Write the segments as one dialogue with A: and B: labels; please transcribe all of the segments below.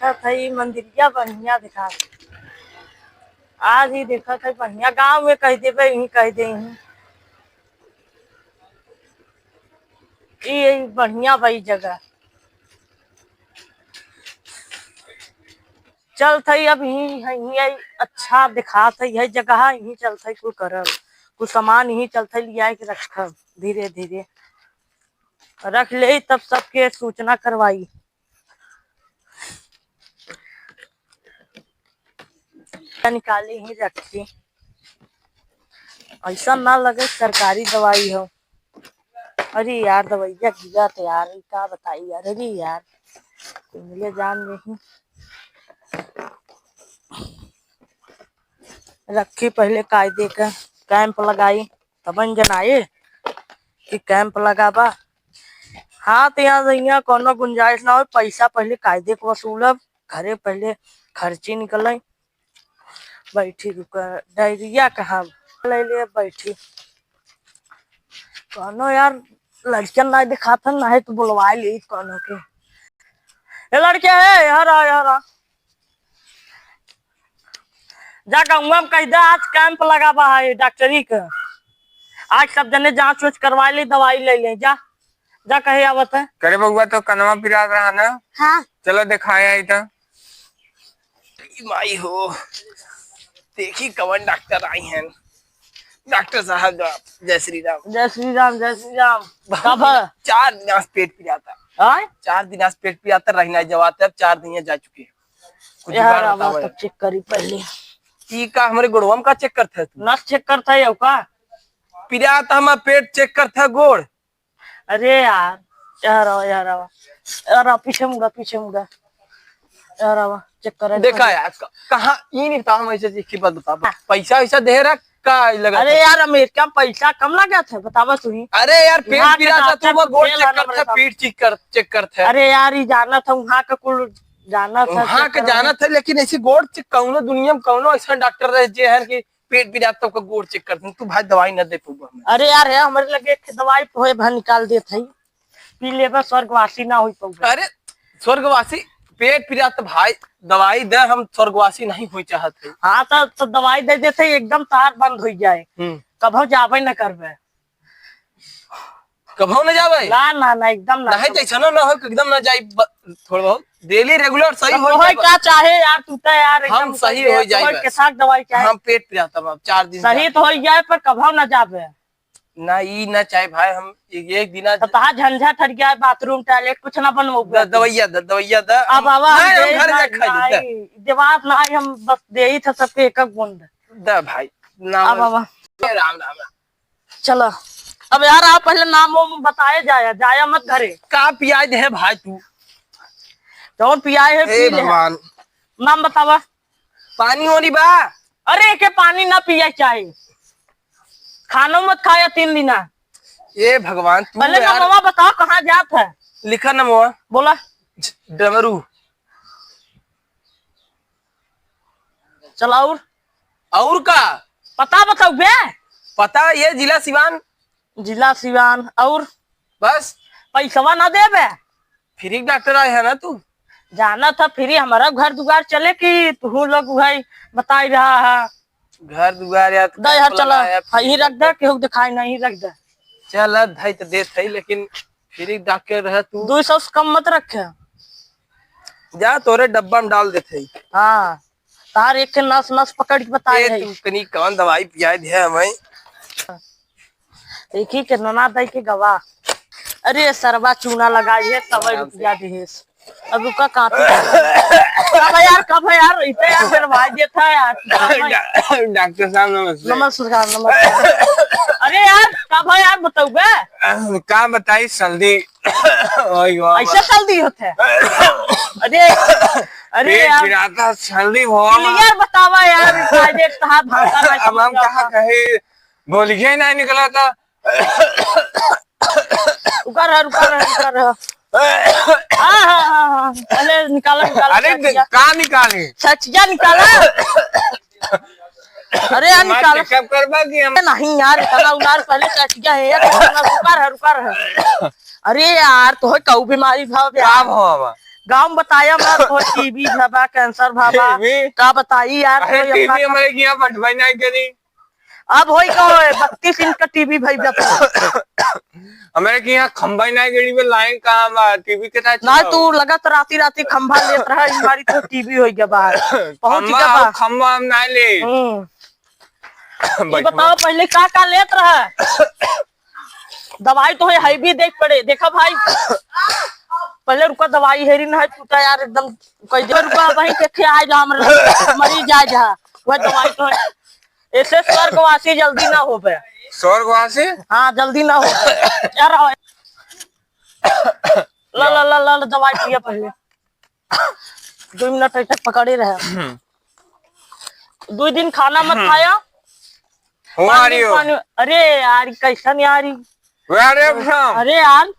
A: देखा था मंदिरिया बढ़िया दिखा। आज ही देखा था बढ़िया। गांव में कह दे यही कह दे ये बढ़िया भाई जगह। चल थई अब यही अच्छा दिखा था यही जगह यही चल थई कुछ कर कुछ सामान यही चल थई लिया के रख धीरे धीरे रख ले तब सबके सूचना करवाई। निकाले ही रखी ऐसा ना लगे सरकारी दवाई हो। अरे यार दवाइया गिरा तो यार क्या बताई यार। अरे यार मिले जान नहीं रखी पहले कायदे का कैंप लगाई तब जन आए कि कैंप लगाबा। हाँ तो यहाँ कोनो गुंजाइश ना हो पैसा पहले कायदे को वसूलब घरे पहले खर्ची निकल बैठी रुका डायरिया कहाँ ले ले बैठी कोनो यार लड़कियां ना दिखाता ना है तो बुलवा ली कोनो के। ये लड़के है यार जा कहूँगा कह दे आज कैंप लगाबा है डॉक्टरी का। आज सब जने जांच वाच करवा ली दवाई ले ले जा जा कहे आवत है।
B: करे बउआ तो कनवा पिरा रहा ना।
A: हाँ
B: चलो दिखाया इधर माई हो देखी कवन डॉक्टर आई हैं। डॉक्टर साहब जय श्री राम।
A: जय श्री राम जय श्री राम। कब
B: 4 दिन पेट पिराता 4 दिन पेट पिराता रहना जवाब अब 4 दिन जा चुके कुछ
A: यार तो चेक करी पहले
B: ई का हमारे गुड़वम का चेक करते तू
A: नस चेक करता है का
B: पिराता हम पेट चेक करता गोड़।
A: अरे यार यार पीछे मुड़ा यार चेक कर
B: देखा यार कहाँ ये नहीं था हम ऐसे की बात बता पैसा वैसा दे रहा का लगा।
A: अरे यार अमेरिका में पैसा कम लगा था बतावा सुनी।
B: अरे यार पेट पिराता तू गोड़ चेक करता पीठ चेक करता।
A: अरे यार ये जाना था वहाँ का कुल जाना था
B: वहाँ का जाना था लेकिन ऐसे गोड़ चेक कौनो दुनिया में कौनो ऐसा डॉक्टर रहे जे है कि पेट पिराता का गोड़ चेक करते तू भाई दवाई न दे पाऊंगा।
A: अरे यार है हमारे लगे दवाई होए भर निकाल दे थे पी लेबा स्वर्गवासी ना हो पाऊंगा।
B: अरे स्वर्गवासी पेट पिराता भाई दवाई दे हम स्वर्गवासी नहीं हो चाहते।
A: हाँ तो दवाई दे देते एकदम तार बंद हो जाए कभो जाबे न करबे
B: कभो न जाबे
A: ना एकदम ना
B: नहीं जैसा ना हो एकदम न जाए थोड़ा बहुत डेली रेगुलर सही हो
A: जाए क्या चाहे यार तू तो यार
B: हम सही हो जाए
A: के साथ दवाई चाहे
B: हम पेट पिराता 4 दिन
A: सही तो हो जाए पर कभो न जाबे
B: ना ई ना चाहे भाई हम एक दिन
A: तहा झंझट हट गया बाथरूम टॉयलेट कुछ ना बनवो
B: दवाइया द
A: अब बाबा
B: हम घर में खाई
A: जवाब ना हम बस दे ही था सबके एक बूंद
B: द भाई नाम
A: बाबा
B: राम राम।
A: चलो अब यार आप पहले नाम बताए जाया मत घरे
B: का पियाज है भाई तू
A: कौन पियाज है पी
B: भगवान
A: नाम बतावा।
B: पानी होनी बा
A: अरे के पानी ना पिया चाहिए खानो मत खाया 3 दिन।
B: ये भगवान तू
A: पहले नमवा बताओ कहाँ जात है
B: लिखा नमवा
A: बोला
B: डमरू
A: चला
B: और का
A: पता बताओ बे
B: पता ये जिला सिवान
A: और
B: बस
A: पैसा ना दे बे
B: फ्री डॉक्टर आए है ना तू
A: जाना था फ्री हमारा घर दुआर चले कि तू लोग भाई बता रहा है
B: घर दुआर यार
A: चला ही रख दे केहू दिखाई नहीं रख दे
B: चल भाई तो दे थई लेकिन फ्री डॉक्टर रह तू
A: 200 से कम मत रखे
B: जा तोरे डब्बा में डाल दे थई।
A: हाँ तार एक नस पकड़ के बताए
B: तू कनी कौन दवाई पिया दे हमें
A: देखी के नना दई के गवा। अरे सरवा चूना लगाइए तब रुपया दिहेस अब रुका काफी कब है यार इतने यार फिर भाई ये था यार
B: डॉक्टर साहब
A: नमस्कार। अरे यार कब है यार बताओ बे
B: का बताई जल्दी
A: ऐसा जल्दी होते अरे
B: यार जल्दी हो
A: यार बतावा यार
B: अब हम कहा कहे बोलिए नहीं निकला था
A: रुका हाँ पहले निकाला
B: अरे कहाँ निकाले
A: सचिया निकाला। अरे यार निकाला
B: कब करवा कि हम
A: नहीं यार उनार पहले सचिया है रुका रहा। अरे यार तो कऊ बीमारी भाव गाँव में बताया मैं तो टीबी भाबा कैंसर भाबा का बताई यार
B: अरे टीवी हमारे यहाँ बटवाई नहीं करी।
A: अब होई का 32 इंच का टीवी भाई बता
B: हमारे के यहाँ खंबा नहीं गड़ी में लाइन कहाँ बा टीवी के साथ
A: ना तू लगत राती राती खंभा लेत रहा हमारी तो टीवी होई गया बाहर पहुंच गया बा
B: खंबा हम नहीं ले।
A: ये बताओ पहले का लेत रहा दवाई तो है भी देख पड़े देखा भाई पहले रुका दवाई हेरी ना टूटा यार एकदम कई देर रुका वहीं देखे आ जा मरी जा जा वह दवाई तो है ऐसे स्वर्गवासी जल्दी ना हो पाए
B: स्वर्गवासी
A: हाँ जल्दी ना हो यार ला ला ला ला दवाई पिया पहले 2 मिनट तक पकड़े रहे 2 दिन खाना मत खाया
B: आ रही हो।
A: अरे यार कैसन यार
B: अरे
A: यार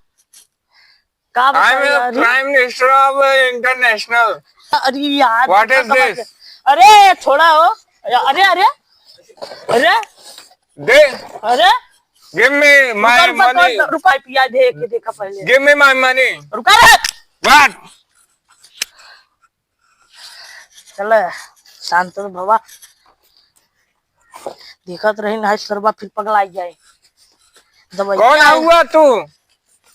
A: का
B: प्राइम मिनिस्टर ऑफ इंटरनेशनल।
A: अरे यार
B: व्हाट इज दिस?
A: अरे छोड़ा हो अरे अरे अरे
B: दे
A: अरे
B: गिव मी माय मनी
A: रुपए पिया दे के देखा पहले
B: गिव मी माय मनी
A: रुका रे
B: व्हाट
A: चले शांत हो बाबा देखत रही ना सरबा फिर पगलाई जाए
B: कौन हुआ तू?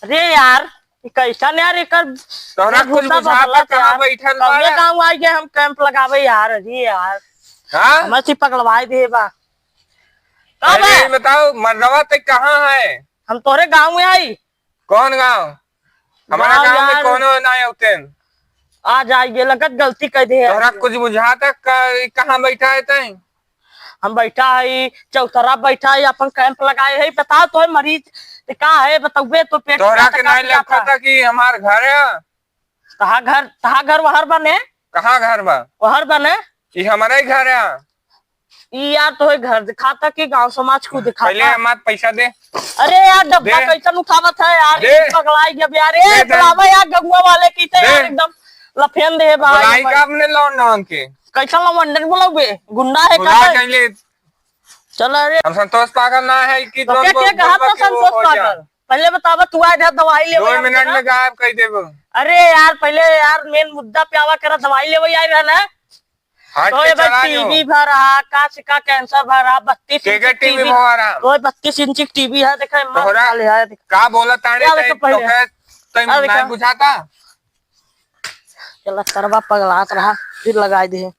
A: अरे यार कैसा यार एक
B: तोरा कुछ बुझाता कहां बैठल बा
A: कौने गांव आ गए हम कैंप लगावे यार अरे यार
B: हां
A: हमें से पगलवाए दे बा
B: अरे ये बताओ मरदवा तक कहां है?
A: हम तोरे गांव में आई।
B: कौन गांव? हमारा गांव में कौन ना होते
A: आ जाइए लगत गलती कर दे
B: तोरा कुछ बुझाता कहां बैठा है तई?
A: हम बैठा है चौतरा बैठा है अपन कैंप लगाए है बताओ तो मरीज का है बताओ तो पेट
B: तोरा के नहीं लगता था कि हमार घर है
A: कहा घर वहर बने
B: कहाँ घर बा
A: वहर बने
B: ये हमारा ही घर है।
A: यार तो घर दिखाता कि गांव समाज को दिखाता
B: पहले हमारे पैसा दे।
A: अरे यार डब्बा कैसन उठावत है यार पगलाई जब यार यार गंगुआ वाले की यार एकदम लफेन दे भाई
B: अपने लौंडन के
A: कैसा लवंडन बोलोगे गुंडा है
B: का
A: चलो अरे
B: हम संतोष पागल ना है कि
A: तो संतोष पागल पहले बतावा तू आया दवाई ले
B: 2 मिनट में गायब कर देबो।
A: अरे यार पहले यार मेन मुद्दा पे आवा करा दवाई ले आई रहना तो टीवी भरा का कैंसर भरा 32
B: टीवी भरा
A: कोई 32 इंच टीवी है देखा
B: का बोला ताड़े तो नहीं बुझाता
A: चला करवा पगलात रहा फिर लगाई दे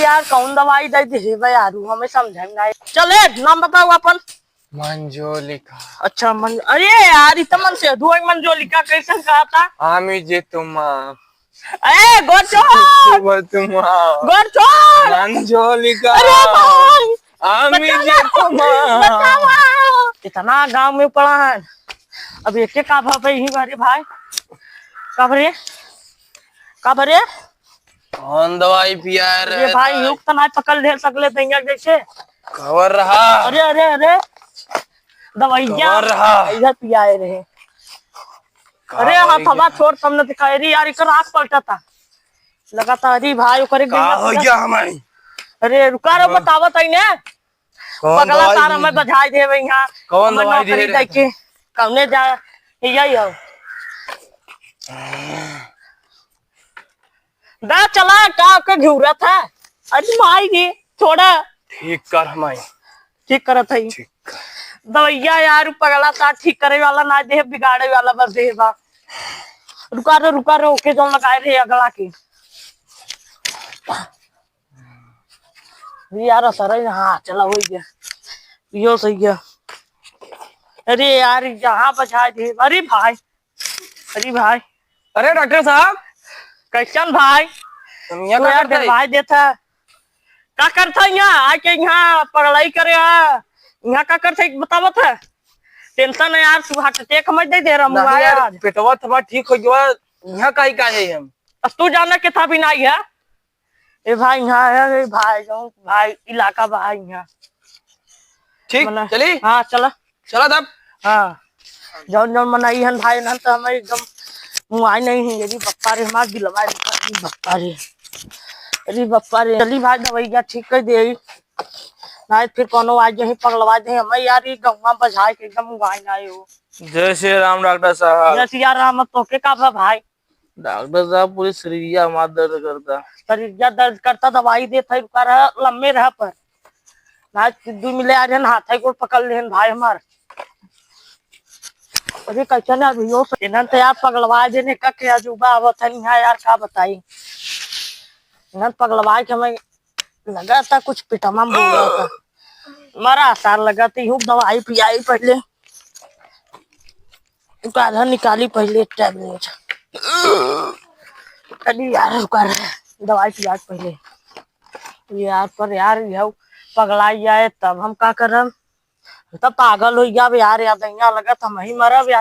A: यार कौन दवाई दे दे भाई यार हमें समझ में नहीं चले नाम बताओ अपन
B: मंजोलिका।
A: अच्छा अरे यार इतमन से धुआं मंजोलिका कैसे कहा था
B: आमी जे तुम
A: ए गोचो गोचो
B: मंजोलिका
A: अरे भाई
B: आमी जे तुम
A: इतना गांव में पड़ा है अब एक का भाई ही बारे भाई का भरे
B: कौन दवाई पिया रे
A: भाई युक्त तो ना पकड़ ले सकले देंगे जैसे
B: खबर रहा।
A: अरे अरे अरे दवाइयां इधर पियाए रहे अरे हाँ थमा छोड़ तुमने दिखाई रही यार इकर आँख पलटा था लगातार अरे भाई करे
B: हो गया हमारी।
A: अरे रुका रो बतावत है ने पगला तार हमें बधाई देवे यहाँ
B: कौन दवाई दे
A: रहे के कौने जा यही हो दा चला का घूरा था अरे माई जी थोड़ा
B: ठीक कर हमारी
A: ठीक करत है दवाइया यार पगला सा ठीक करे वाला ना दे बिगाड़े वाला बस दे बा रुका रो ओके जो लगाए रहे अगला की यार असर है हाँ चला हो गया यो सही गया अरे यार यहाँ बचा दे अरे भाई
B: अरे डॉक्टर साहब
A: कैसन भाई भाई देता का करता यहाँ आके यहाँ पढ़ाई करे यहाँ का करता बतावत है टेंशन है यार तू हार्ट अटैक मत दे रहा यार
B: पेटवा थमा ठीक हो गया यहाँ का ही का है हम
A: अब तू जाना के था भी नहीं है ए भाई यहाँ है भाई इलाका भाई यहाँ
B: ठीक चली
A: हाँ चला
B: तब
A: हाँ जौन मनाई है भाई ना तो हमें एकदम मुआई नहीं है यदि बप्पा रे हमारे दिलवा बप्पा रे अरे बप्पा रे चली भाई दवाइया ठीक कर दे नहीं फिर कोनो आज यही पगलवा दे हमें यार ये गंगा बजाए के एकदम मुआई ना हो।
B: जय श्री राम डॉक्टर साहब।
A: जय श्री राम तो के का भाई
B: डॉक्टर साहब पूरी शरीरिया मार दर्द करता।
A: शरीर दर्द करता, दवाई देता है, रुका रहा लम्बे रह पर ना सिद्धू मिले आज हाथ को पकड़ ले भाई हमार। अरे कैसे ना भैया इन्हन तो यार पगलवा देने का क्या अजूबा आवत है यहाँ यार, का बताई इन्हन पगलवा के हमें लगा था कुछ पिटमा बोल रहा था, मरा आसार लगा थी। हूँ दवाई पियाई पहले, आधा निकाली पहले टैबलेट। अरे यार रुका रहे दवाई पिया पहले यार, पर यार यह पगलाई जाए तब हम का करम, तब पागल हो गया यार, याद यहाँ लगा था वही मरब या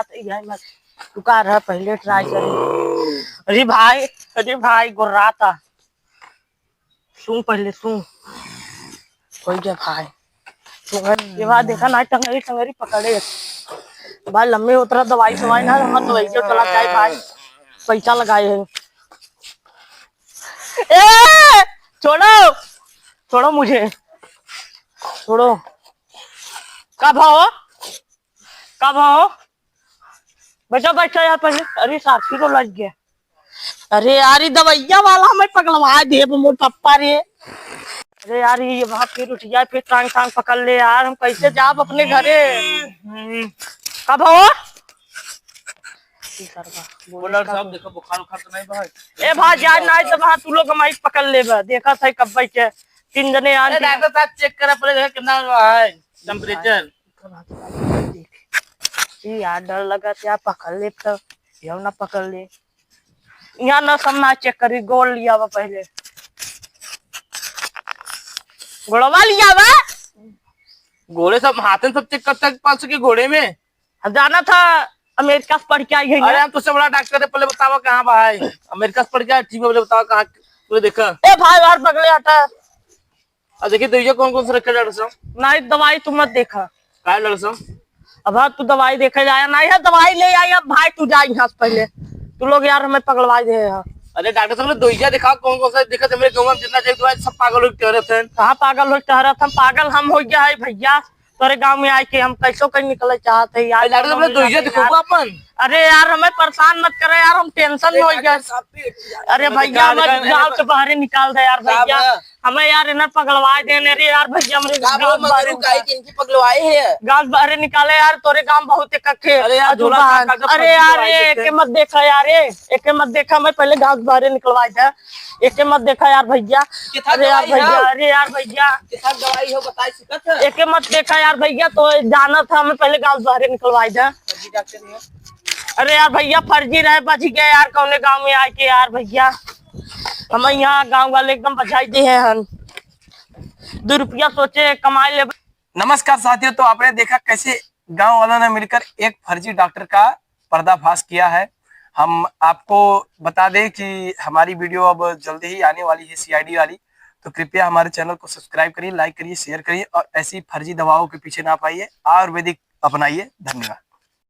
A: रुका रहा पहले ट्राई करे। अरे भाई गुर्रा था, सुन पहले सुन कोई जब भाई ये बात देखा ना, टंगरी टंगरी पकड़े भाई लम्बे उतरा दवाई दवाई ना हम दवाई जो चला जाए भाई, पैसा लगाए हैं। ए छोड़ो छोड़ो मुझे छोड़ो, कब हो बचा बच्चा यार पहले। अरे साथी को लग गया। अरे यार दवैया वाला हमें पगलवा दे मोर पप्पा रे। अरे यार ये वहां फिर उठ जाए, फिर टांग टांग पकड़ ले यार, हम कैसे जाब अपने घरे। कब हो
B: बोला साहब देखो बुखार उखार तो नहीं भाई।
A: ए भाई जाए ना तो वहां तू लोग हमारी पकड़ ले देखा था कब बैठे 3 जने यार।
B: डॉक्टर साहब चेक करा पहले देखा कितना है टेम्परेचर।
A: यार डर लगा क्या पकड़ ले तो यह ना पकड़ ले, यहाँ ना समझ चेक करी गोल लिया हुआ पहले, गोड़वा लिया हुआ
B: घोड़े सब हाथ में सब चेक करता है 500 के घोड़े में।
A: हम जाना था अमेरिका से पढ़ के आई है।
B: अरे हम तुझसे बड़ा डॉक्टर है, पहले बताओ कहाँ भाई अमेरिका से पढ़ के आया, ठीक है पहले बताओ कहाँ तूने देखा।
A: ए भाई यार बगले हटा।
B: अब देखिए दवाइयाँ कौन कौन से रखे डॉक्टर साहब।
A: नहीं दवाई तू मत देखा,
B: क्या डॉक्टर साहब
A: अब तू दवाई देखे जाया नहीं है, दवाई ले आई अब भाई तू जा यहाँ से पहले, तू लोग यार हमें पगलवा दे।
B: अरे डॉक्टर साहब ने दवाइयाँ दिखाओ कौन कौन सा दिक्कत है, मेरे गाँव में जितना चाहिए दवाई सब पागल लोग कह रहे थे।
A: कहाँ पागल हो कह रहा था, पागल हम हो गया है भैया तोरे गांव में आए के हम कैसो कहीं निकले चाहते यार।
B: डॉक्टर साहब ने दवाइयाँ दिखाओ अपन।
A: अरे यार हमें परेशान मत करे यार, हम टेंशन में हो गया। अरे भैया हमें गाँव से बाहर निकाल दे यार भैया, हमें यार इन्हें पगलवाए देने रे यार भैया, हमारे
B: पगलवाए है
A: गाँव बाहर निकाले यार, तोरे गाँव बहुत कखे।
B: अरे
A: यार एक मत देखा यार, एक मत देखा, मैं पहले गाँव बाहर निकलवाए थे, एक मत देखा यार भैया। अरे यार भैया
B: दवाई हो बताई सिकत है।
A: एक मत देखा यार भैया, तो जाना था हमें पहले गाँव बाहर निकलवाए थे। अरे यार भैया फर्जी रहे बच गए यार, कौने गांव में आके यार भैया, हम यहाँ गांव वाले एकदम बचाई दे हैं हम 2 रुपया सोचे कमाई ले।
B: नमस्कार साथियों, तो आपने देखा कैसे गांव वालों ने मिलकर एक फर्जी डॉक्टर का पर्दाफाश किया है। हम आपको बता दें कि हमारी वीडियो अब जल्दी ही आने वाली है CID वाली, तो कृपया हमारे चैनल को सब्सक्राइब करिए, लाइक करिए, शेयर करिए और ऐसी फर्जी दवाओं के पीछे ना पाइए, आयुर्वेदिक अपनाइए। धन्यवाद।